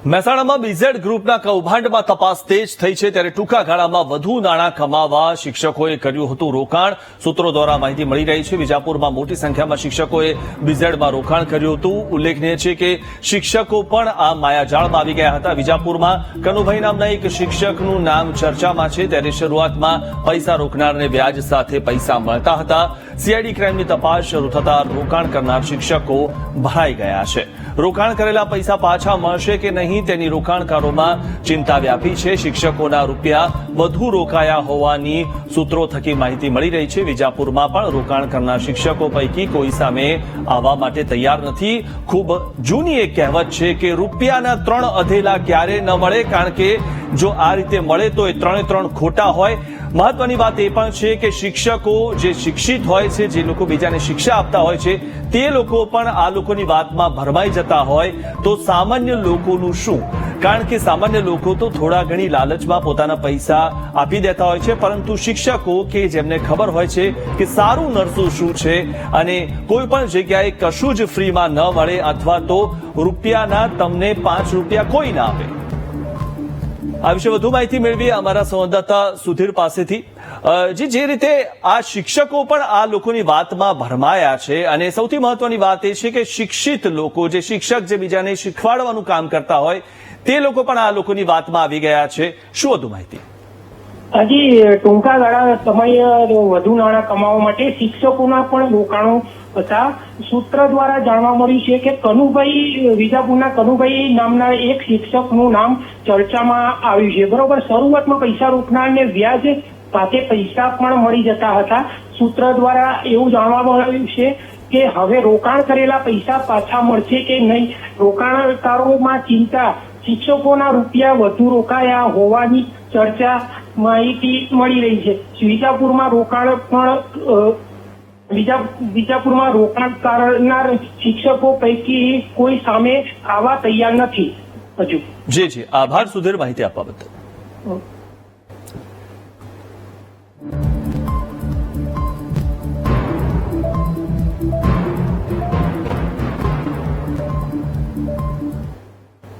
મહેસાણામાં બીઝેડ ગ્રુપના કૌભાંડમાં તપાસ તેજ થઈ છે ત્યારે ટૂંકા ગાળામાં વધુ નાણાં કમાવા શિક્ષકોએ કર્યું હતું રોકાણ. સૂત્રો દ્વારા માહિતી મળી રહી છે. વિજાપુરમાં મોટી સંખ્યામાં શિક્ષકોએ બીઝેડમાં રોકાણ કર્યું હતું. ઉલ્લેખનીય છે કે શિક્ષકો પણ આ માયાજાળમાં આવી ગયા હતા. વિજાપુરમાં કનુભાઈ નામના એક શિક્ષકનું નામ ચર્ચામાં છે ત્યારે શરૂઆતમાં પૈસા રોકનારને વ્યાજ સાથે પૈસા મળતા હતા. સીઆઈડી ક્રાઇમની તપાસ શરૂ થતા રોકાણ કરનાર શિક્ષકો ભરાઈ ગયા છે. રોકાણ કરેલા પૈસા પાછા મળશે કે નહીં તેની રોકાણકારોમાં ચિંતા વ્યાપી છે. શિક્ષકોના રૂપિયા વધુ રોકાયા હોવાની સૂત્રો થકી માહિતી મળી રહી છે. વિજાપુરમાં પણ રોકાણ કરનાર શિક્ષકો પૈકી કોઈ સામે આવવા માટે તૈયાર નથી. ખૂબ જૂની એક કહેવત છે કે રૂપિયાના 3 અધેલા ક્યારે ન મળે, કારણ કે જો આ રીતે મળે તો એ 3 ખોટા હોય. મહત્વની વાત એ પણ છે કે શિક્ષકો જે શિક્ષિત હોય છે, જે લોકો બીજાને શિક્ષા આપતા હોય છે, તે લોકો પણ આ લોકોની વાતમાં ભરમાઈ જતા હોય તો સામાન્ય લોકોનું શું? કારણ કે સામાન્ય લોકો તો થોડા ઘણી લાલચમાં પોતાના પૈસા આપી દેતા હોય છે, પરંતુ શિક્ષકો કે જેમને ખબર હોય છે કે સારું નરસું શું છે અને કોઈ પણ જગ્યાએ કશું જ ફ્રીમાં ન મળે અથવા તો રૂપિયાના તમને 5 રૂપિયા કોઈ ના આપે. આ વિશે વધુ માહિતી મેળવીએ અમારા સંવાદદાતા સુધીર પાસેથી. જે રીતે આ શિક્ષકો પણ આ લોકોની વાતમાં ભરમાયા છે અને સૌથી મહત્વની વાત એ છે કે શિક્ષિત લોકો, જે શિક્ષક જે બીજાને શીખવાડવાનું કામ કરતા હોય તે લોકો પણ આ લોકોની વાતમાં આવી ગયા છે. શું વધુ માહિતી? હજી ટૂંકા ગાળા સમય વધુ નાણાં કમાવા માટે શિક્ષકોના પણ રોકાણો હતા. સૂત્ર દ્વારા જાણવા મળ્યું છે કે કનુભાઈ, વિજાપુરના કનુભાઈ નામના એક શિક્ષકનું નામ ચર્ચામાં આવ્યું છે. બરોબર, શરૂઆતમાં પૈસા રોકનારને વ્યાજ સાથે પૈસા પણ મળી જતા હતા. સૂત્ર દ્વારા એવું જાણવા મળ્યું છે કે હવે રોકાણ કરેલા પૈસા પાછા મળશે કે નહીં. રોકાણકારોમાં ચિંતા. શિક્ષકોના રૂપિયા વધુ રોકાયા હોવાની ચર્ચા માહિતી મળી રહી છે. વિજાપુરમાં રોકાણ કરનાર શિક્ષકો પૈકી કોઈ સામે આવવા તૈયાર નથી હજુ. જી આભાર સુધીર માહિતી આપવા બદલ.